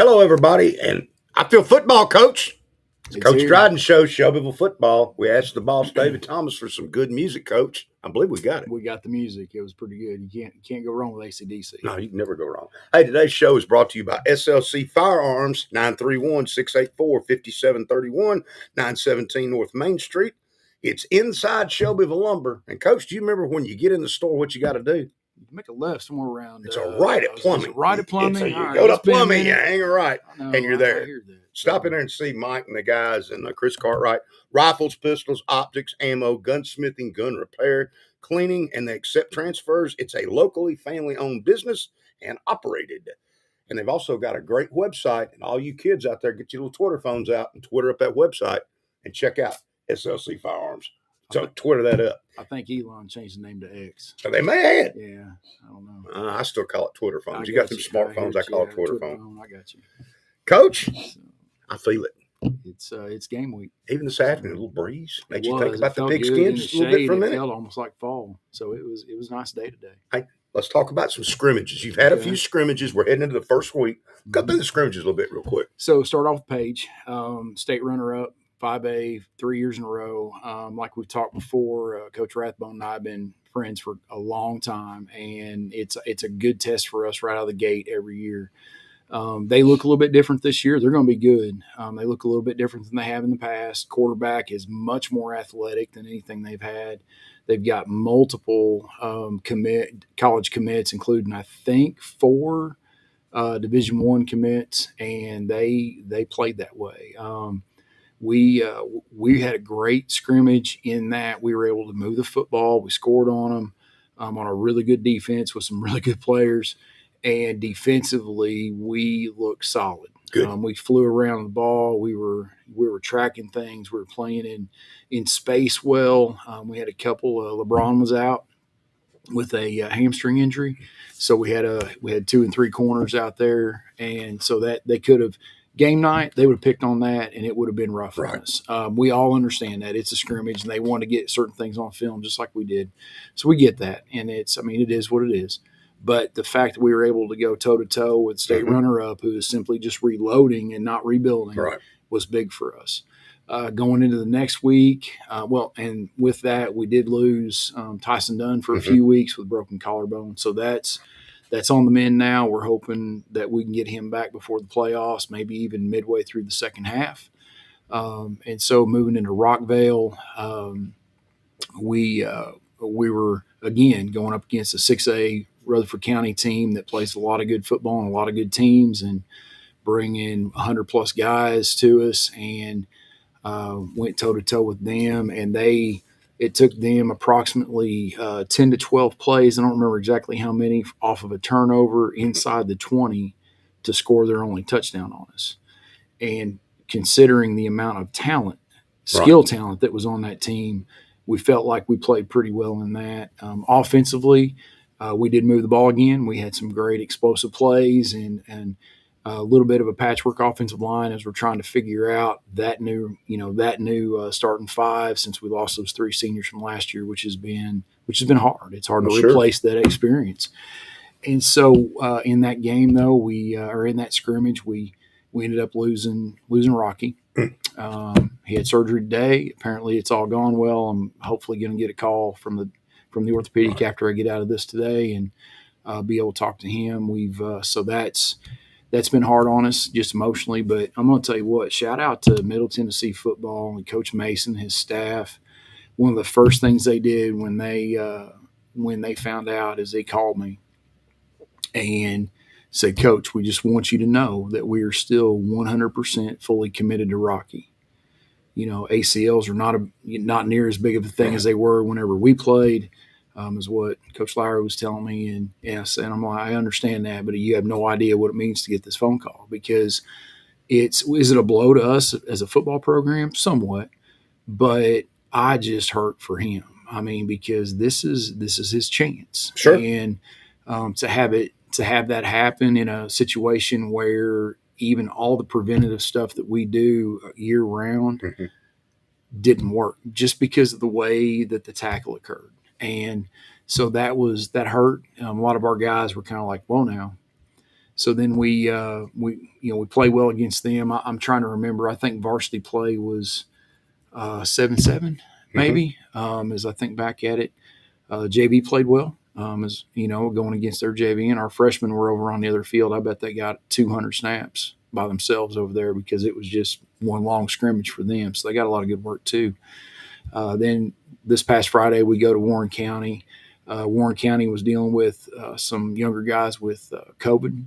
Hello, everybody, and I feel football, Coach. It's Coach Dryden Show, Shelbyville football. We asked the boss, David Thomas, for some good music, Coach. I believe we got it. We got the music. It was pretty good. You can't go wrong with AC/DC. No, you can never go wrong. Hey, today's show is brought to you by SLC Firearms, 931-684-5731, 917 North Main Street. It's inside Shelbyville Lumber. And, Coach, do you remember when you get in the store what you got to do? You make a left somewhere around. It's a right at plumbing. Right at plumbing. So you go to plumbing, you hang a right, and you're there. I hear that. Stop in there and see Mike and the guys and Chris Cartwright. Rifles, pistols, optics, ammo, gunsmithing, gun repair, cleaning, and they accept transfers. It's a locally family-owned business and operated. And they've also got a great website. And all you kids out there, get your little Twitter phones out and Twitter up that website and check out SLC Firearms. So Twitter that up. I think Elon changed the name to X. So they may have. Yeah, I don't know. I still call it Twitter phones. You got them smartphones. I call it Twitter phone. I got you. Coach, I feel it. It's game week. Even this afternoon, a little breeze. Made you think about the pigskin just a little bit for a minute. It felt almost like fall. So it was a nice day today. Hey, let's talk about some scrimmages. You've had a few scrimmages. We're heading into the first week. Go through the scrimmages a little bit real quick. So start off the page. State runner-up, 5A, 3 years in a row. Like we've talked before, Coach Rathbone and I have been friends for a long time, and it's a good test for us right out of the gate every year. They look a little bit different this year. They're going to be good. They look a little bit different than they have in the past. Quarterback is much more athletic than anything they've had. They've got multiple college commits, including I think 4 Division I commits, and they played that way. We had a great scrimmage in that we were able to move the football. We scored on them on a really good defense with some really good players. And defensively, we looked solid. We flew around the ball. We were tracking things. We were playing in space well. We had a couple. LeBron was out with a hamstring injury, so we had 2 and 3 corners out there, and so that they could have game night. They would have picked on that, and it would have been rough on us. We all understand that it's a scrimmage, and they want to get certain things on film just like we did, so we get that, and it is what it is. But the fact that we were able to go toe-to-toe with state runner-up, who is simply just reloading and not rebuilding, was big for us. Going into the next week, and with that, we did lose Tyson Dunn for a few weeks with broken collarbone. So that's on the mend now. We're hoping that we can get him back before the playoffs, maybe even midway through the second half. And so moving into Rockvale, we were, again, going up against a 6A Rutherford County team that plays a lot of good football and a lot of good teams, and bringing 100-plus guys to us, and went toe-to-toe with them. And it took them approximately 10 to 12 plays. I don't remember exactly how many off of a turnover inside the 20 to score their only touchdown on us. And considering the amount of talent, skill talent that was on that team, we felt like we played pretty well in that. Offensively, we did move the ball again. We had some great explosive plays and a little bit of a patchwork offensive line as we're trying to figure out that new starting 5 since we lost those 3 seniors from last year, which has been hard. It's hard to replace that experience. And so in that game, though, in that scrimmage, we ended up losing Rocky. He had surgery today. Apparently, it's all gone well. I'm hopefully going to get a call from the orthopedic after I get out of this today and be able to talk to him. So that's been hard on us just emotionally. But I'm going to tell you what, shout out to Middle Tennessee football and Coach Mason, his staff. One of the first things they did when they found out is they called me and said, "Coach, we just want you to know that we are still 100% fully committed to Rocky. ACLs are not near as big of a thing as they were whenever we played," is what Coach Lowry was telling me. And yes, and I'm like, I understand that, but you have no idea what it means to get this phone call, because is it a blow to us as a football program? Somewhat, but I just hurt for him. I mean, because this is his chance. And to have that happen in a situation where even all the preventative stuff that we do year round didn't work just because of the way that the tackle occurred. And so that hurt. A lot of our guys were kind of like, whoa now. So then we play well against them. I'm trying to remember. I think varsity play was 7-7 maybe. As I think back at it, JV played well. As you know, going against their JV, and our freshmen were over on the other field. I bet they got 200 snaps by themselves over there because it was just one long scrimmage for them. So they got a lot of good work too. Then this past Friday, we go to Warren County. Warren County was dealing with some younger guys with COVID,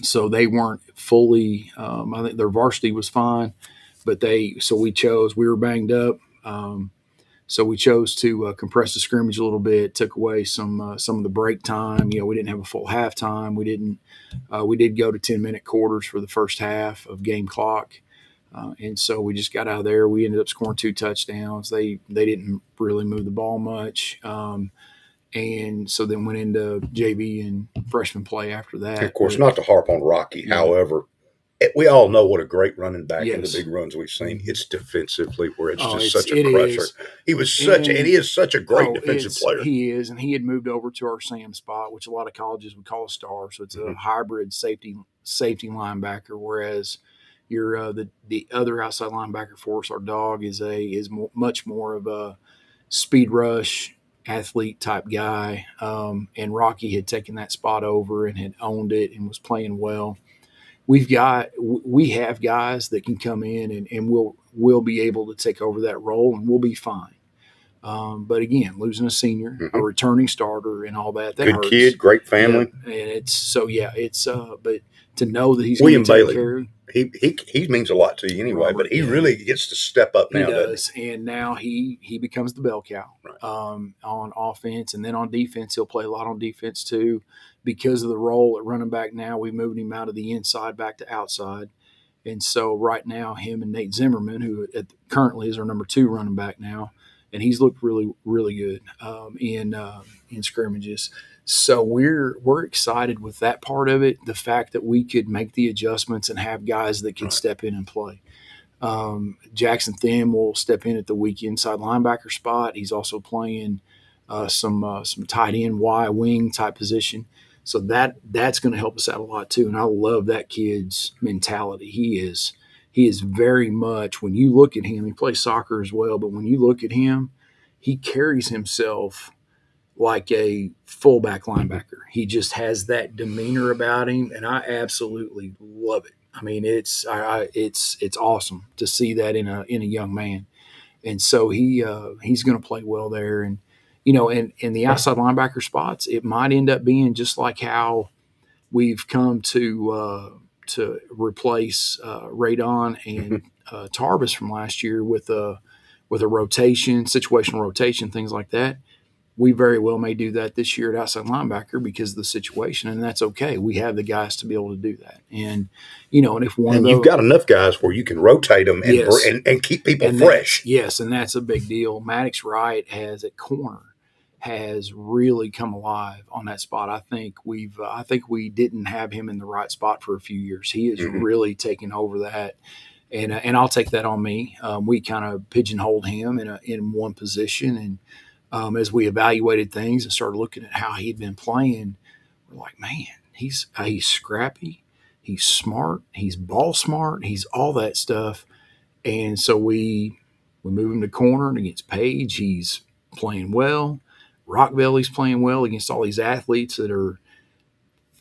so they weren't fully. I think their varsity was fine, but we were banged up. So we chose to compress the scrimmage a little bit, took away some of the break time. We didn't have a full halftime. We did go to 10-minute quarters for the first half of game clock. And so we just got out of there. We ended up scoring 2 touchdowns. They didn't really move the ball much. And so then went into JV and freshman play after that. Of course, not to harp on Rocky. Yeah. However, we all know what a great running back in the big runs we've seen. It's defensively where it's just such a crusher. He is such a great defensive player. He is, and he had moved over to our Sam spot, which a lot of colleges would call a star. So it's a hybrid safety linebacker, whereas the other outside linebacker for us, our dog, is much more of a speed rush athlete type guy. And Rocky had taken that spot over and had owned it and was playing well. We have guys that can come in and we'll be able to take over that role and we'll be fine. But again, losing a senior, a returning starter, and all that good hurts. Kid, great family, and it's but to know that he's William going to Bailey. take care of. He means a lot to you anyway, Robert, but he really gets to step up now. He does, and now he becomes the bell cow on offense, and then on defense he'll play a lot on defense too, because of the role at running back. Now we moved him out of the inside back to outside, and so right now him and Nate Zimmerman, who currently is our number 2 running back now, and he's looked really really good in scrimmages. So we're excited with that part of it. The fact that we could make the adjustments and have guys that can step in and play. Jackson Thiem will step in at the weak inside linebacker spot. He's also playing some tight end Y wing type position. So that's going to help us out a lot too. And I love that kid's mentality. He is very much, when you look at him, he plays soccer as well, but when you look at him, he carries himself like a fullback linebacker. He just has that demeanor about him, and I absolutely love it. I mean, it's awesome to see that in a young man, and so he's going to play well there. And in the outside linebacker spots, it might end up being just like how we've come to replace Radon and Tarbus from last year with a rotation, situational rotation, things like that. We very well may do that this year at outside linebacker because of the situation, and that's okay. We have the guys to be able to do that, and and if you've got enough guys where you can rotate them and keep people fresh. And that's a big deal. Maddox Wright at corner has really come alive on that spot. I think we didn't have him in the right spot for a few years. He has really taken over that. And I'll take that on me. We kind of pigeonholed him in one position, and as we evaluated things and started looking at how he'd been playing, we're like, man, he's scrappy, he's smart, he's ball smart, he's all that stuff. And so we move him to corner, and against Page, he's playing well. Rockville, he's playing well against all these athletes that are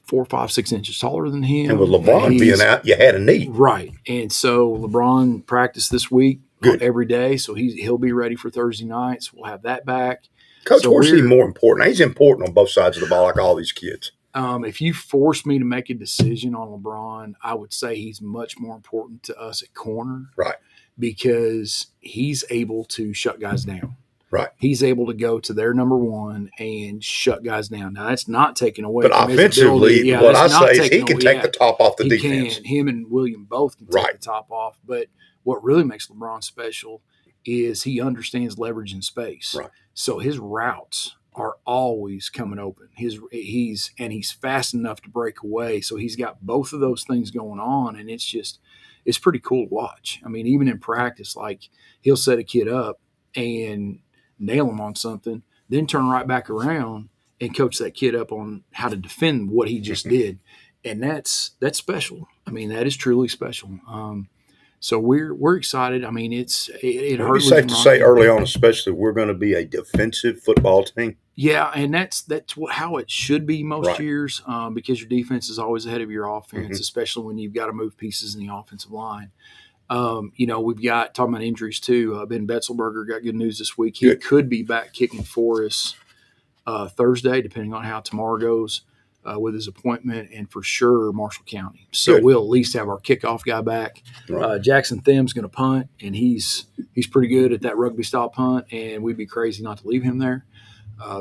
4, 5, 6 inches taller than him. And with LeBron being out, you had a need. Right. And so LeBron practiced this week every day, so he'll be ready for Thursday nights. We'll have that back. Coach, where's he more important? He's important on both sides of the ball, like all these kids. If you force me to make a decision on LeBron, I would say he's much more important to us at corner. Right. Because he's able to shut guys down. Right. He's able to go to their number 1 and shut guys down. Now, that's not taking away from offensively, what I say is he can take the top off the defense. Him and William both can take the top off. But what really makes LeBron special is he understands leverage in space. Right. So his routes are always coming open. He's fast enough to break away. So he's got both of those things going on, and it's pretty cool to watch. I mean, even in practice, like he'll set a kid up and nail him on something, then turn right back around and coach that kid up on how to defend what he just did. and that's special. I mean, that is truly special. So we're excited. I mean, it Would it hurt be safe losing to say Rocky. early on, especially, we're going to be a defensive football team? Yeah, and that's how it should be most Right. years, because your defense is always ahead of your offense, Mhm. especially when you've got to move pieces in the offensive line. We've got, talking about injuries too. Ben Betzelberger got good news this week. He Good. could be back kicking for us Thursday, depending on how tomorrow goes with his appointment, and for sure Marshall County. So Good. we'll at least have our kickoff guy back. Right. Jackson Them's going to punt, and he's pretty good at that rugby style punt, and we'd be crazy not to leave him there.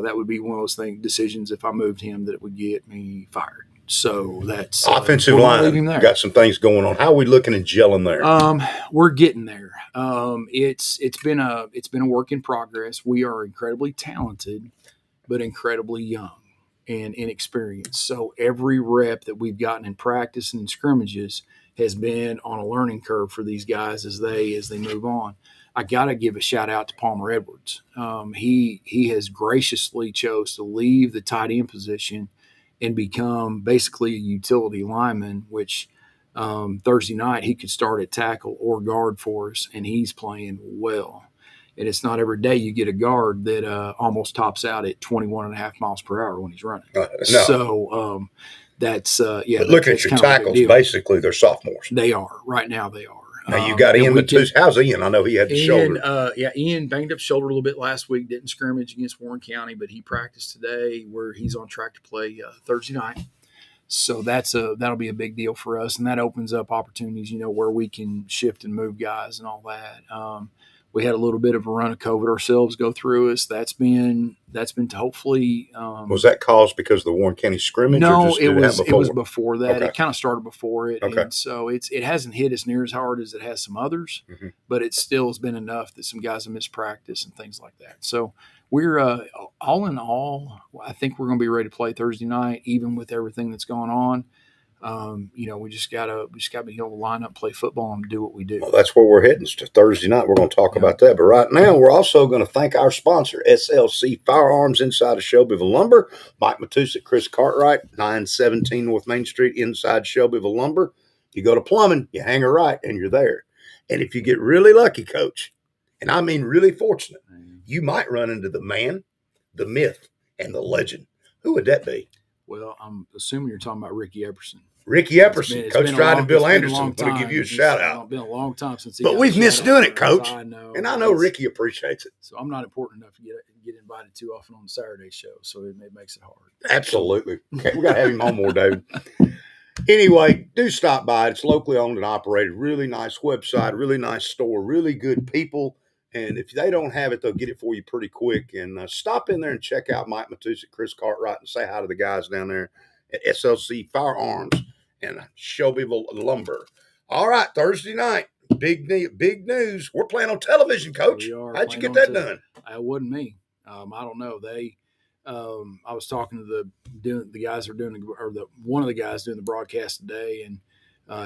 That would be one of those decisions if I moved him that it would get me fired. So that's Offensive we're gonna line. leave him there. Got some things going on. How are we looking at gelling there? We're getting there. It's been a work in progress. We are incredibly talented, but incredibly young and inexperienced. So every rep that we've gotten in practice and in scrimmages has been on a learning curve for these guys as they move on. I got to give a shout out to Palmer Edwards. He has graciously chose to leave the tight end position and become basically a utility lineman, which Thursday night he could start at tackle or guard for us, and he's playing well. And it's not every day you get a guard that almost tops out at 21.5 miles per hour when he's running. No. So that's yeah. But looking at your tackles, basically they're sophomores. They are right now. They are. Now you got Ian Matus. How's Ian? I know he had the shoulder. Ian banged up shoulder a little bit last week. Didn't scrimmage against Warren County, but he practiced today, where he's on track to play Thursday night. So that'll be a big deal for us, and that opens up opportunities, where we can shift and move guys and all that. We had a little bit of a run of COVID ourselves go through us. That's been to hopefully. Was that caused because of the Warren County scrimmage? No, or just it was before that. Okay. It kind of started before it, okay. And so it hasn't hit us near as hard as it has some others, mm-hmm. but it still has been enough that some guys have missed practice and things like that. So we're all in all, I think we're going to be ready to play Thursday night, even with everything that's going on. We just gotta be able to line up, play football, and do what we do. Well, that's where we're heading to Thursday night. We're going to talk about that. But right now, we're also going to thank our sponsor, SLC Firearms, inside of Shelbyville Lumber. Mike Matusik, Chris Cartwright, 917 North Main Street, inside Shelbyville Lumber. You go to plumbing, you hang a right, and you're there. And if you get really lucky, Coach, and I mean really fortunate, you might run into the man, the myth, and the legend. Who would that be? Well, I'm assuming you're talking about Ricky Epperson. Ricky Epperson, Coach Dryden, Bill Anderson. I'm going to give you a shout out. It's been a long time since he. But we've missed doing it, Coach. I know, and I know Ricky appreciates it. So I'm not important enough to get invited too often on the Saturday show, so it makes it hard. Absolutely. Okay, we got to have him on more, David. Anyway, do stop by. It's locally owned and operated. Really nice website, really nice store, really good people. And if they don't have it, they'll get it for you pretty quick. And stop in there and check out Mike Matusik, Chris Cartwright, and say hi to the guys down there at SLC Firearms and Shelbyville Lumber. All right, Thursday night, big news. We're playing on television, Coach. How'd you get that done? It wasn't me. I don't know. I was talking to the guys who are doing one of the guys doing the broadcast today, and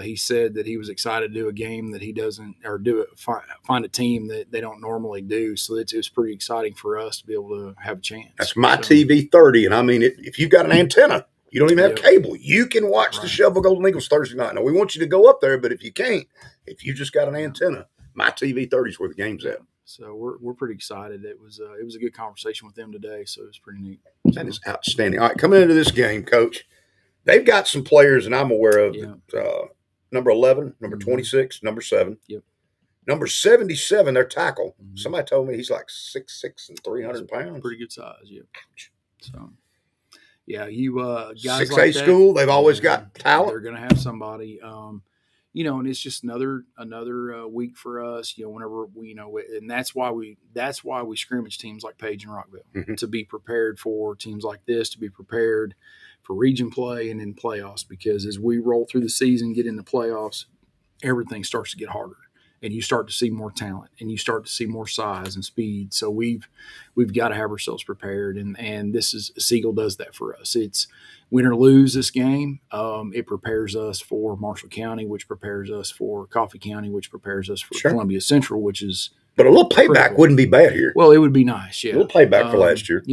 he said that he was excited to do a game that he doesn't, or find a team that they don't normally do. So it was pretty exciting for us to be able to have a chance. That's my TV 30, and I mean, if you've got an antenna, you don't even have cable, you can watch the Shelbyville Golden Eagles Thursday night. Now, we want you to go up there, but if you can't, if you just got an antenna, my TV 30 is where the game's at. So we're pretty excited. It was a good conversation with them today, so it was pretty neat. That is outstanding. All right, coming into this game, Coach, they've got some players, and I'm aware of number 11, number 26, number 7. Yep. Number 77, their tackle. Mm-hmm. Somebody told me he's like 6'6" and 300 pounds. Pretty good size, yeah. So, yeah, you guys 6A like that, school, they've always got talent. They're going to have somebody. And it's just another week for us. Whenever and that's why we scrimmage teams like Page and Rockville to be prepared for teams like this, to be prepared for region play and in playoffs. Because as we roll through the season, get into playoffs, everything starts to get harder, and you start to see more talent, and you start to see more size and speed. So we've got to have ourselves prepared, and this is Siegel does that for us. It's win or lose this game. It prepares us for Marshall County, which prepares us for Coffee County, which prepares us for Columbia Central, which is. But a little payback wouldn't be bad here. Well, it would be nice, yeah. A little payback for last year.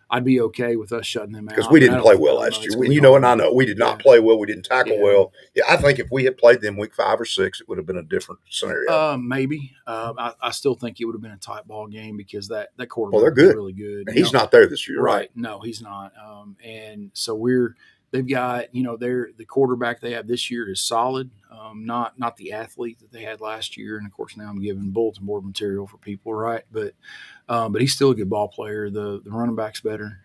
I'd be okay with us shutting them out. Because we didn't play well I don't know last it's year. gonna be You know, and I hard. know we did not Yeah. play well. We didn't tackle Yeah. well. Yeah, I think if we had played them week 5 or 6, it would have been a different scenario. Maybe. I still think it would have been a tight ball game because that Well, they're quarterback is good. really good. And he's not there this year, right? No, he's not. And so they've got, the quarterback they have this year is solid. Not the athlete that they had last year. And of course, now I'm giving bulletin board material for people, right? But he's still a good ball player. The running back's better.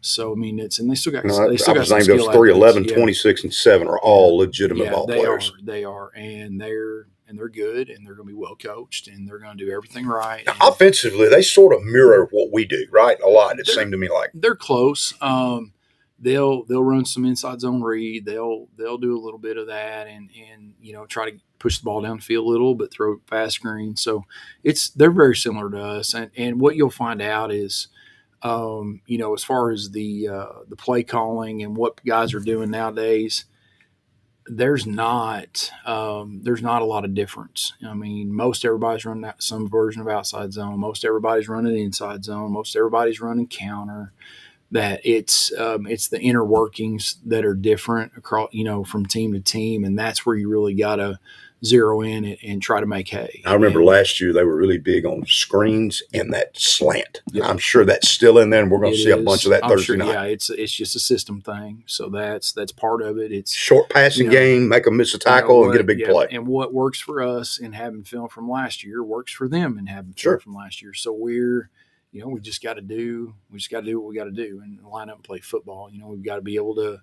So I mean, they still got No, they still I got was some named skill those 3, athletes. 11, Yeah. 26, and 7 are all legitimate ball players. They are, and they're good, and they're going to be well coached, and they're going to do everything right. Now, offensively, they sort of mirror what we do, right? A lot. It seemed to me like they're close. They'll run some inside zone read. They'll do a little bit of that, and try to push the ball down the field a little, but throw fast screen. So they're very similar to us, and what you'll find out is, as far as the play calling and what guys are doing nowadays, there's not a lot of difference. I mean, most everybody's running some version of outside zone. Most everybody's running inside zone. Most everybody's running counter. That it's the inner workings that are different across, from team to team, and that's where you really got to zero in and try to make hay. I remember last year they were really big on screens and that slant. Yep. I'm sure that's still in there, and we're going to see a bunch of that Thursday night. Yeah, it's just a system thing, so that's part of it. It's short passing game, make them miss a tackle and get a big play. And what works for us in having film from last year works for them in having film from last year. So we just got to do what we got to do and line up and play football. We've got to be able to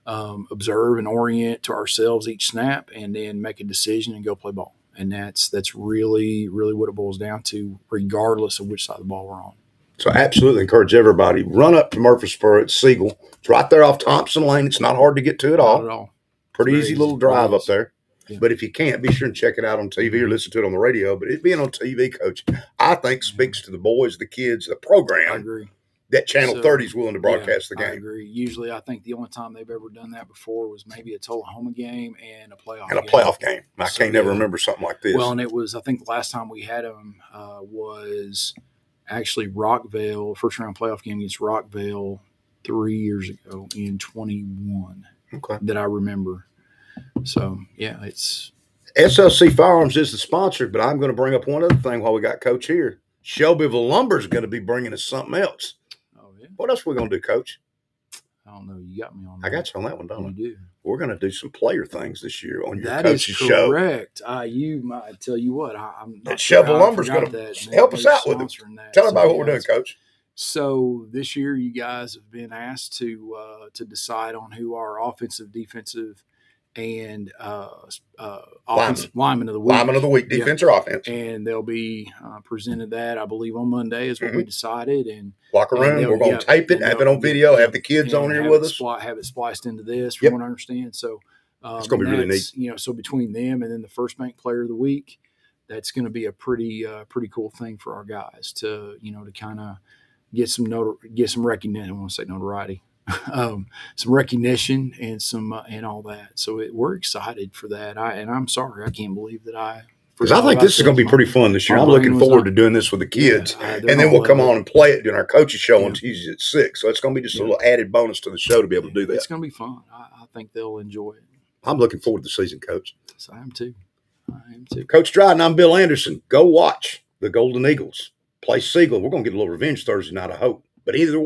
observe and orient to ourselves each snap, and then make a decision and go play ball. And that's really, really what it boils down to, regardless of which side of the ball we're on. So absolutely encourage everybody, run up to Murfreesboro at Siegel. It's right there off Thompson Lane. It's not hard to get to at all. Not at all. Pretty easy little drive up there. Yeah. But if you can't, be sure and check it out on TV or listen to it on the radio. But it being on TV, Coach, I think speaks to the boys, the kids, the program. I agree. That Channel 30 is willing to broadcast the game. I agree. Usually, I think the only time they've ever done that before was maybe a Tullahoma game and a playoff game. I can't never remember something like this. Well, and it was, I think the last time we had them was actually Rockville, first round playoff game against Rockville 3 years ago in 21. Okay. That I remember. So, yeah, it's SLC Firearms is the sponsor, but I'm going to bring up one other thing while we got Coach here. Shelbyville Lumber is going to be bringing us something else. Oh, yeah. What else are we going to do, Coach? I don't know. You got me on that. I got you on that one, don't I? You do. We're going to do some player things this year on your that coach's show. That is correct. I tell you what, I'm not Shelbyville Lumber's going to help us out with it. Tell everybody what we're doing, Coach. So this year, you guys have been asked to decide on who our offensive, defensive, and lineman of the week. Lineman of the week, defense or offense. And they'll be presented that, I believe, on Monday is what we decided. And locker room, we're going to tape it, have it on video, have the kids on here with us. Have it spliced into this, from what I understand. So it's going to be really neat. So between them and then the First Bank Player of the Week, that's going to be a pretty cool thing for our guys to kind of get some recognition. I want to say notoriety. Some recognition and some and all that. So we're excited for that. I'm sorry, I can't believe that because I think this is going to be pretty fun this year. I'm looking forward to doing this with the kids, and then we'll come on and play it during our coaches show on Tuesdays at 6. So it's going to be just a little added bonus to the show to be able to do that. It's going to be fun. I think they'll enjoy it. I'm looking forward to the season, Coach. So I am too. Coach Dryden, I'm Bill Anderson. Go watch the Golden Eagles play Siegel. We're going to get a little revenge Thursday night, I hope. But either way.